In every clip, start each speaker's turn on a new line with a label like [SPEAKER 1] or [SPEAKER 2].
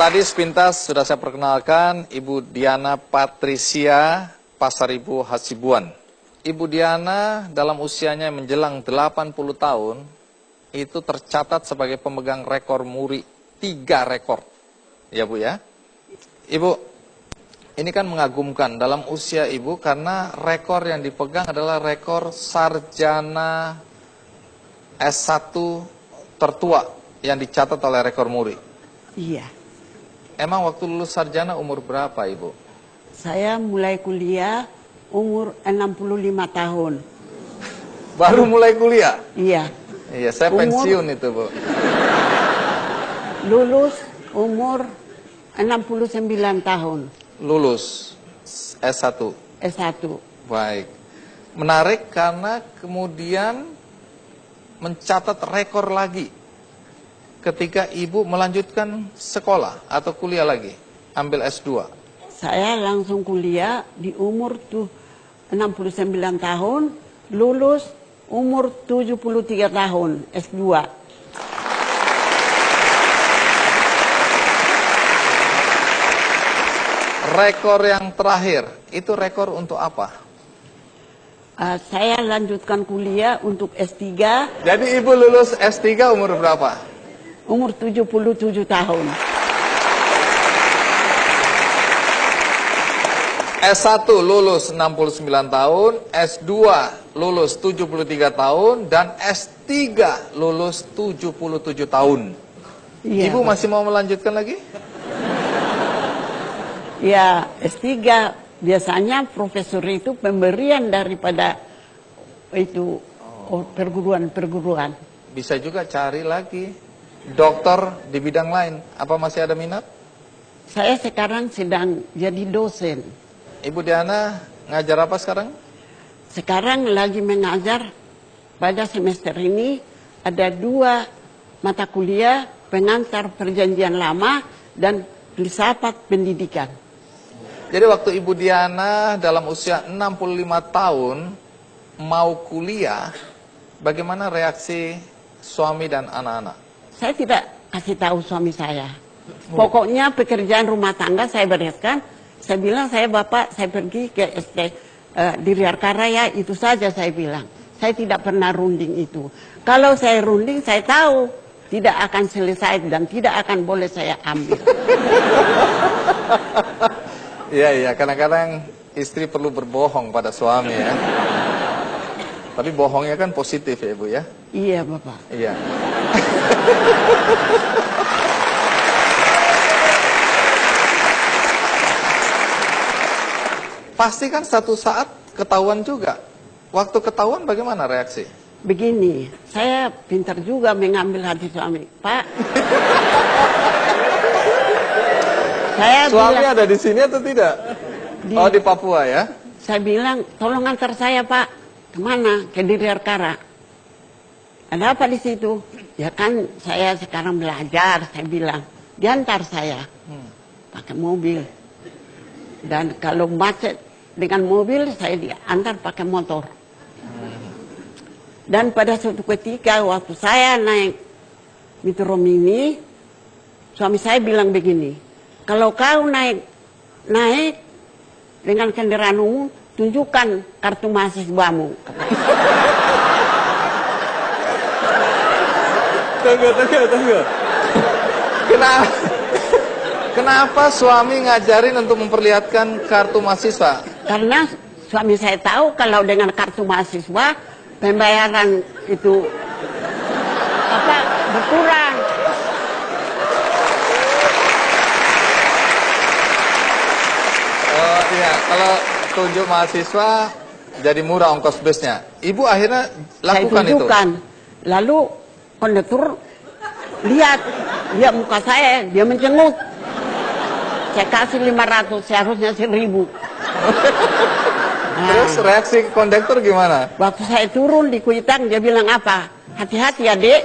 [SPEAKER 1] tadi sepintas sudah saya perkenalkan Ibu Diana Patricia Pasaribu Hasibuan. Ibu Diana dalam usianya menjelang 80 tahun itu tercatat sebagai pemegang rekor muri 3 rekor. Ya Bu ya. Ibu, ini kan mengagumkan dalam usia Ibu karena rekor yang dipegang adalah rekor sarjana S1 tertua yang dicatat oleh rekor muri.
[SPEAKER 2] Iya.
[SPEAKER 1] Emang waktu lulus sarjana umur berapa Ibu?
[SPEAKER 2] Saya mulai kuliah umur 65 tahun.
[SPEAKER 1] Baru mulai kuliah?
[SPEAKER 2] Iya.
[SPEAKER 1] Iya, saya pensiun itu Bu.
[SPEAKER 2] Lulus umur 69 tahun.
[SPEAKER 1] Lulus S1?
[SPEAKER 2] S1.
[SPEAKER 1] Baik. Menarik karena kemudian mencatat rekor lagi. Ketika Ibu melanjutkan sekolah atau kuliah lagi, ambil S2.
[SPEAKER 2] Saya langsung kuliah di umur 69 tahun, lulus umur 73 tahun, S2.
[SPEAKER 1] Rekor yang terakhir, itu rekor untuk apa?
[SPEAKER 2] Saya lanjutkan kuliah untuk S3.
[SPEAKER 1] Jadi Ibu lulus S3 umur berapa?
[SPEAKER 2] Umur 77 tahun.
[SPEAKER 1] S1 lulus 69 tahun, S2 lulus 73 tahun, dan S3 lulus 77 tahun.
[SPEAKER 2] Iya,
[SPEAKER 1] Ibu masih mau melanjutkan lagi?
[SPEAKER 2] Ya, S3 biasanya profesor itu pemberian daripada itu perguruan-perguruan.
[SPEAKER 1] Bisa juga cari lagi dokter di bidang lain. Apa masih ada minat?
[SPEAKER 2] Saya sekarang sedang jadi dosen.
[SPEAKER 1] Ibu Diana ngajar apa sekarang?
[SPEAKER 2] Sekarang lagi mengajar. Pada semester ini ada 2 mata kuliah, pengantar perjanjian lama dan filsafat pendidikan.
[SPEAKER 1] Jadi waktu Ibu Diana dalam usia 65 tahun mau kuliah, bagaimana reaksi suami dan anak-anak?
[SPEAKER 2] Saya tidak kasih tahu suami saya. Pokoknya pekerjaan rumah tangga saya bereskan. Saya bilang, Bapak, saya pergi ke ST di Riarkaraya, itu saja saya bilang. Saya tidak pernah runding itu. Kalau saya runding, saya tahu tidak akan selesai dan tidak akan boleh saya ambil.
[SPEAKER 1] Iya, kadang-kadang istri perlu berbohong pada suami ya. Tapi bohongnya kan positif ya Ibu ya?
[SPEAKER 2] Iya Bapak.
[SPEAKER 1] Iya. Pasti kan satu saat ketahuan juga. Waktu ketahuan bagaimana reaksi?
[SPEAKER 2] Begini, saya pintar juga mengambil hati suami. Pak,
[SPEAKER 1] suami ada di sini atau tidak? Oh, di Papua ya?
[SPEAKER 2] Saya bilang, tolong antar saya Pak. Kemana? Ke Riarkara. Ada apa di situ? Ya kan saya sekarang belajar, saya bilang. Diantar saya. Pakai mobil. Dan kalau macet dengan mobil, saya diantar pakai motor. Dan pada suatu ketika waktu saya naik Metro Mini, suami saya bilang begini, kalau kau naik dengan kendaraan umum, tunjukkan kartu mahasiswamu.
[SPEAKER 1] Tunggu. Kenapa suami ngajarin untuk memperlihatkan kartu mahasiswa?
[SPEAKER 2] Karena suami saya tahu kalau dengan kartu mahasiswa pembayaran itu berkurang.
[SPEAKER 1] Oh iya, kalau tunjuk mahasiswa jadi murah ongkos busnya. Ibu akhirnya lakukan
[SPEAKER 2] saya tunjukkan. Lalu kondektur lihat muka saya, dia mencengut. Saya kasih 500, seharusnya 1.000.
[SPEAKER 1] Terus reaksi kondektur gimana?
[SPEAKER 2] Waktu saya turun di Kuitang, dia bilang apa? Hati-hati ya, Dek.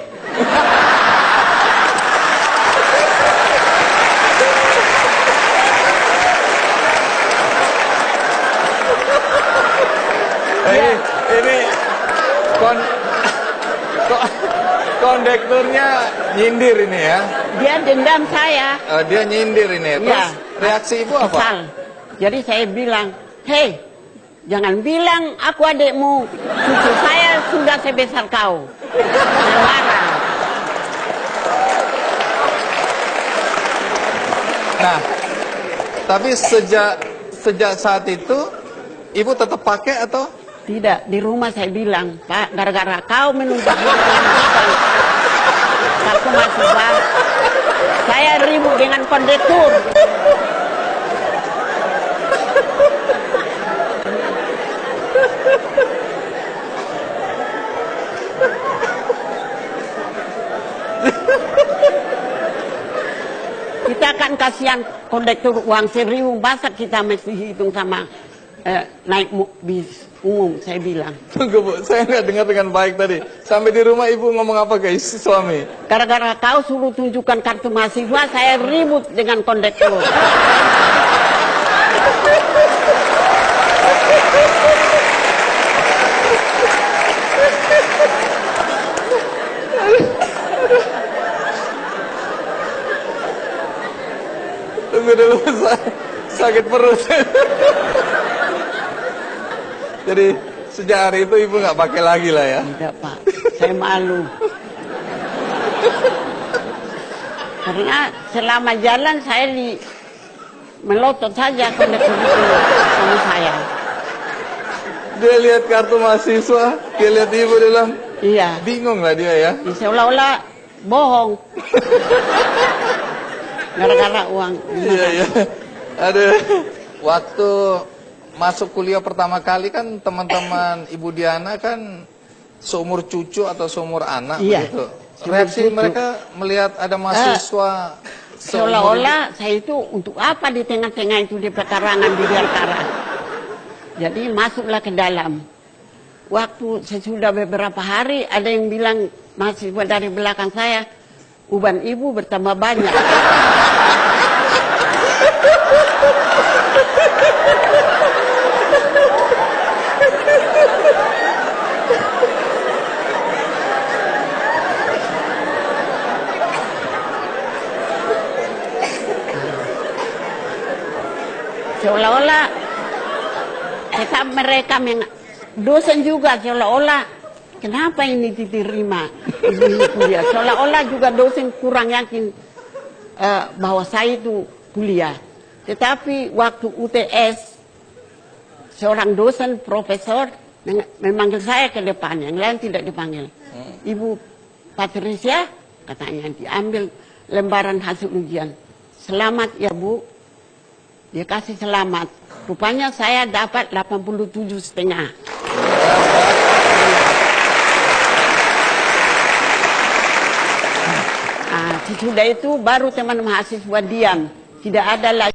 [SPEAKER 1] Ini kondekturnya nyindir ini ya.
[SPEAKER 2] Dia dendam saya.
[SPEAKER 1] Dia nyindir ini. Terus
[SPEAKER 2] Ya,
[SPEAKER 1] reaksi ibu apa?
[SPEAKER 2] kesal. Jadi saya bilang, hei, jangan bilang aku adikmu. Cucu saya sudah sebesar kau. Saya marah.
[SPEAKER 1] Nah, tapi sejak saat itu ibu tetap pakai atau?
[SPEAKER 2] Tidak, di rumah saya bilang, Pak, gara-gara kau menuntut kartu mahasiswa, saya ribut dengan kondektur. Kita akan kasihan kondektur uang 1.000, masa kita mesti hitung sama naik bis umum, saya bilang.
[SPEAKER 1] Tunggu Bu, saya nggak dengar dengan baik tadi. Sampai di rumah ibu ngomong apa ke suami?
[SPEAKER 2] Gara-gara kau suruh tunjukkan kartu mahasiswa, saya ribut dengan kondektur.
[SPEAKER 1] Tunggu dulu, sakit perut. Jadi sejak hari itu ibu nggak pakai lagi lah ya?
[SPEAKER 2] Tidak Pak, saya malu. Karena selama jalan saya melotot saja kondektur itu sama saya.
[SPEAKER 1] Dia lihat kartu mahasiswa, dia lihat ibu, dia bilang,
[SPEAKER 2] Iya,
[SPEAKER 1] bingung lah dia ya.
[SPEAKER 2] seolah-olah bohong. Gara-gara uang.
[SPEAKER 1] Iya, iya. Ada waktu masuk kuliah pertama kali kan teman-teman Ibu Diana kan seumur cucu atau seumur anak
[SPEAKER 2] Iya,
[SPEAKER 1] begitu.
[SPEAKER 2] seumur
[SPEAKER 1] Reaksi
[SPEAKER 2] cucu.
[SPEAKER 1] mereka melihat ada mahasiswa
[SPEAKER 2] Seolah-olah saya itu untuk apa di tengah-tengah itu di pekarangan di Biarkara. Jadi masuklah ke dalam. Waktu sesudah beberapa hari ada yang bilang mahasiswa dari belakang saya, uban ibu bertambah banyak. Seolah-olah tetap mereka dosen juga seolah-olah kenapa ini diterima ibu kuliah, seolah-olah juga dosen kurang yakin bahwa saya itu kuliah. Tetapi waktu UTS seorang dosen profesor memanggil saya ke depan, yang lain tidak dipanggil. Ibu Patricia katanya diambil lembaran hasil ujian. Selamat ya Bu. Dia kasih selamat. Rupanya saya dapat 87,5. Sesudah itu baru teman mahasiswa diam. Tidak ada lagi.